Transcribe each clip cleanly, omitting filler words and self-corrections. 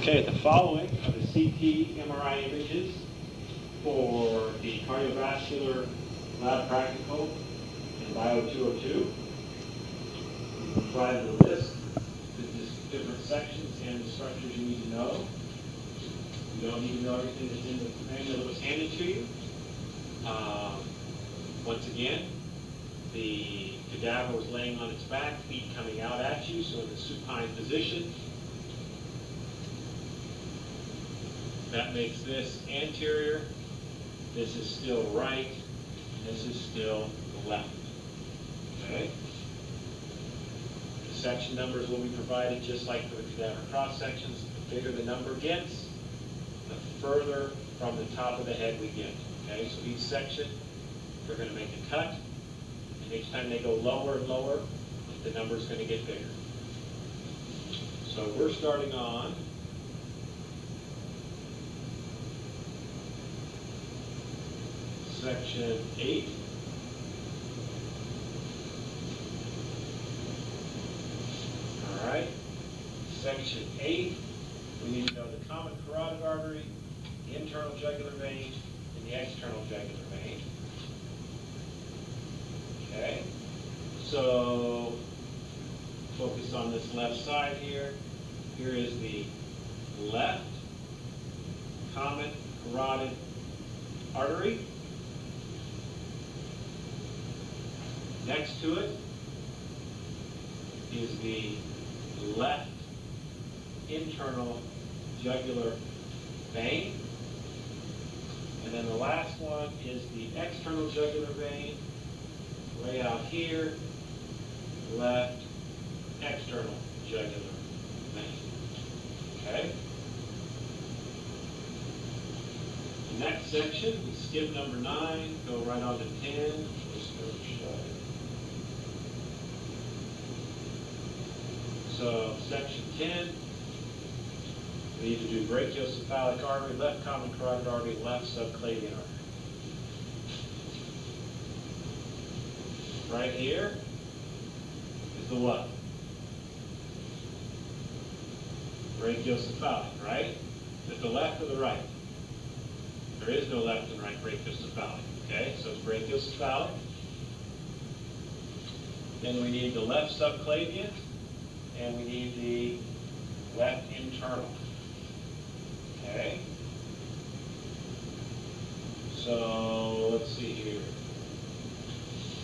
Okay, the following are the CT MRI images for the cardiovascular lab practical in Bio 202. We provided a list of different sections and the structures you need to know. You don't need to know everything that's in the manual that was handed to you. Once again, the cadaver was laying on its back, feet coming out at you, so in the supine position. That makes this anterior, this is still right, this is still left. Okay? The section numbers will be provided just like for the cadaver cross sections. The bigger the number gets, the further from the top of the head we get. Okay, so each section, they're going to make a cut, and each time they go lower and lower, the number is going to get bigger. So we're starting on section 8. All right, section 8, we need to know the common carotid artery, the internal jugular vein, and the external jugular vein. Okay, so focus on this left side here. Here is the left common carotid artery. Next to it is the left internal jugular vein. And then the last one is the external jugular vein, way out here, left external jugular vein. Okay? The next section, we skip number 9, go right on to 10. So section 10, we need to do brachiocephalic artery, left common carotid artery, left subclavian artery. Right here is the what? Brachiocephalic, right? At the left or the right? There is no left and right brachiocephalic. Okay, so it's brachiocephalic. Then we need the left subclavian, and we need the left internal. Okay? So let's see here.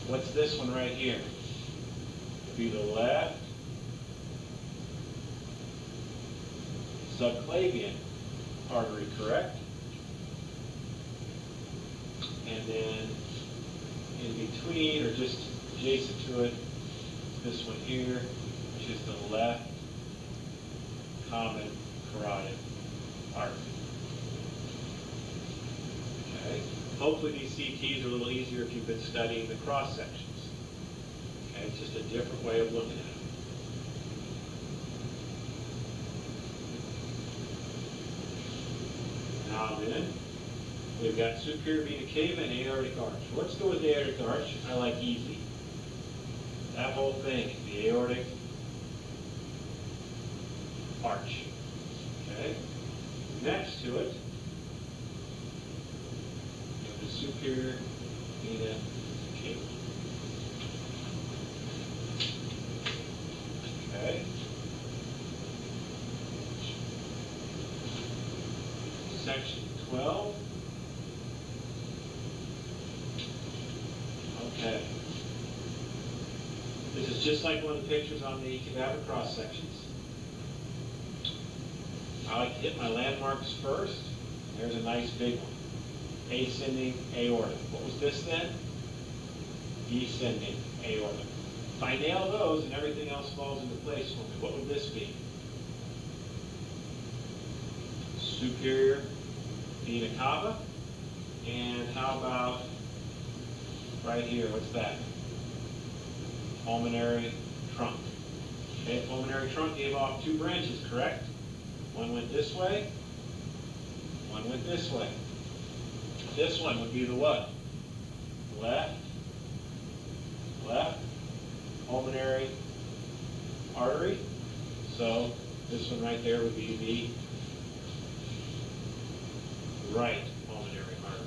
What's this one right here? It'd be the left subclavian artery, correct? And then in between, or just adjacent to it, this one here, which is the left common carotid artery. Okay. Hopefully these CTs are a little easier if you've been studying the cross sections. Okay, it's just a different way of looking at it. Now then, we've got superior vena cava and aortic arch. Let's go with the aortic arch. I like easy. That whole thing is the aortic arch. Okay. Next to it, we have the superior vena cava. Okay. Section 12. Okay. This is just like one of the pictures on the cadaver cross sections. I like to hit my landmarks first. There's a nice big one. Ascending aorta. What was this then? Descending aorta. If I nail those and everything else falls into place for me, what would this be? Superior vena cava. And how about right here? What's that? Pulmonary trunk. Okay, pulmonary trunk gave off 2 branches, correct? One went this way, one went this way. This one would be the what? Left, pulmonary artery. So this one right there would be right pulmonary artery.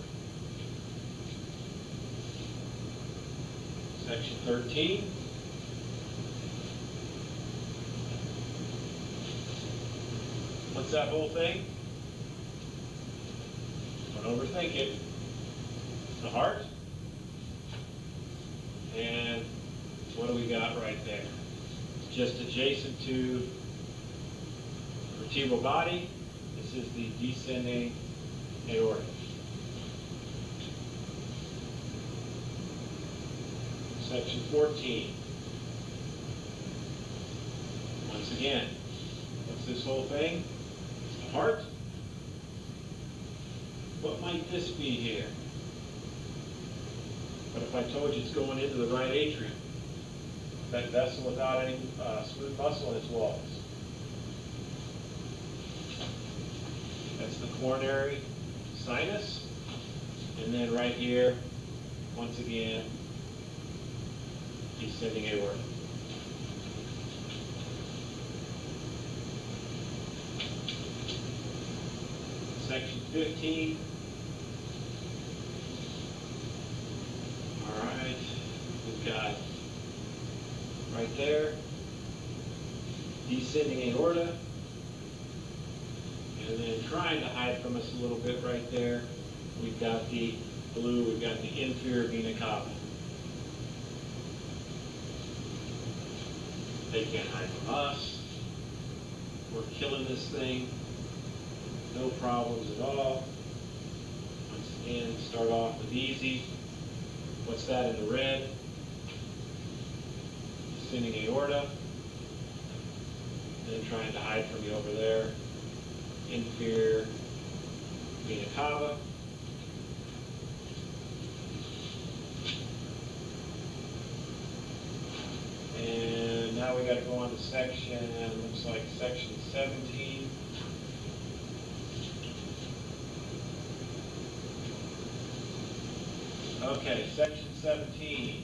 Section 13. What's that whole thing? Don't overthink it. The heart. And what do we got right there? Just adjacent to the vertebral body, this is the descending aorta. Section 14. Once again, what's this whole thing? It's the heart. What might this be here? But if I told you it's going into the right atrium, that vessel without any smooth muscle in its walls. That's the coronary sinus. And then right here, once again, descending aorta. Section 15. All right, we've got right there, descending aorta, and then trying to hide from us a little bit right there, we've got the blue, we've got the inferior vena cava. They can't hide from us. We're killing this thing. No problems at all. Once again, start off with easy. What's that in the red? Descending aorta. Then trying to hide from you over there. Inferior vena cava. And now we got to go on to section, looks like section 17. Okay, section 17.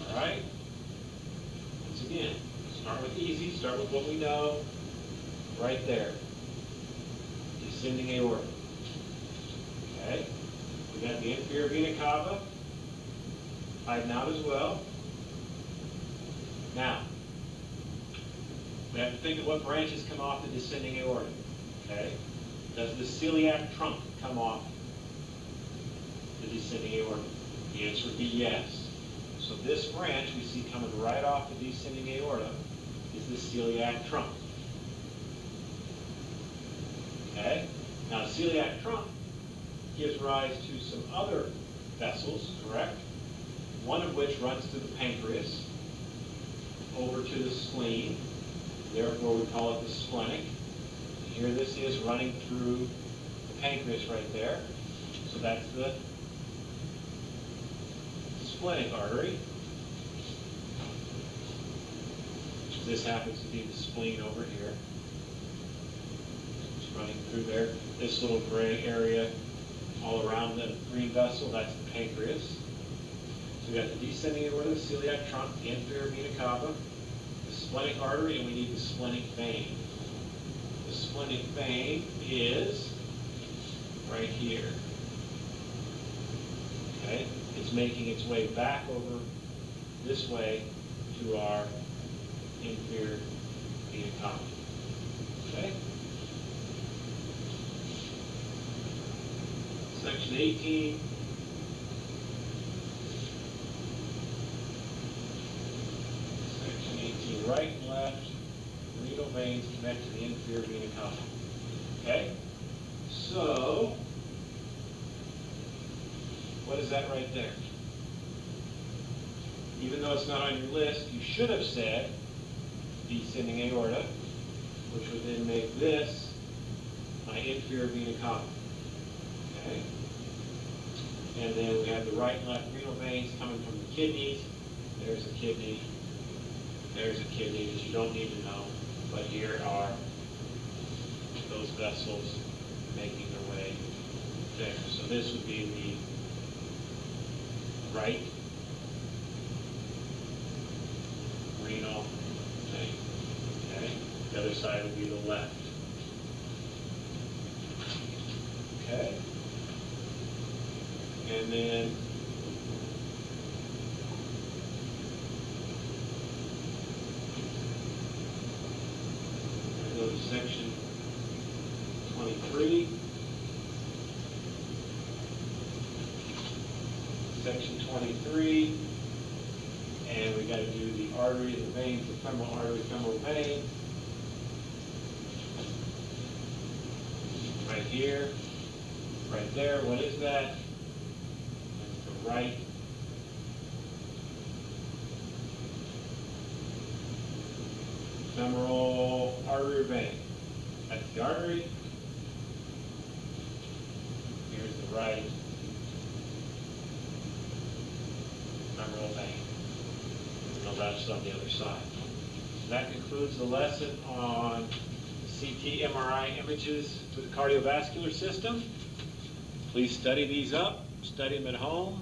All right. Once again, start with easy, start with what we know. Right there. Descending aorta. Okay. We got the inferior vena cava. Hiding out as well. Now, we have to think of what branches come off the descending aorta. Okay. Does the celiac trunk come off the descending aorta? The answer would be yes. So this branch we see coming right off the descending aorta is the celiac trunk. Okay? Now, the celiac trunk gives rise to some other vessels, correct? One of which runs to the pancreas, over to the spleen. Therefore, we call it the splenic. Here this is running through the pancreas right there. So that's the splenic artery. This happens to be the spleen over here. It's running through there. This little gray area all around the green vessel, that's the pancreas. So we got the descending aorta, the celiac trunk, the inferior vena cava, the splenic artery, and we need the splenic vein. The splenic vein is right here. Okay? It's making its way back over this way to our inferior vena cava. Okay? Section 18. Section 18, right and left, renal veins connect to the inferior vena cava. Okay? So, what is that right there? Even though it's not on your list, you should have said descending aorta, which would then make this my inferior vena cava. Okay? And then we have the right and left renal veins coming from the kidneys. There's a kidney. There's a kidney that you don't need to know. But here are those vessels making their way there. So this would be the right renal vein. Okay? The other side would be the left. Okay. And then go to section 23. Section 23, and we got to do the artery, the veins, the femoral artery, femoral vein. Right here, right there. What is that? That's the right femoral artery vein. That's the artery. Here's the right femoral vein. No, that's on the other side. So that concludes the lesson on CT MRI images for the cardiovascular system. Please study these up, study them at home.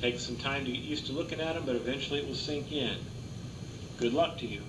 Take some time to get used to looking at them, but eventually it will sink in. Good luck to you.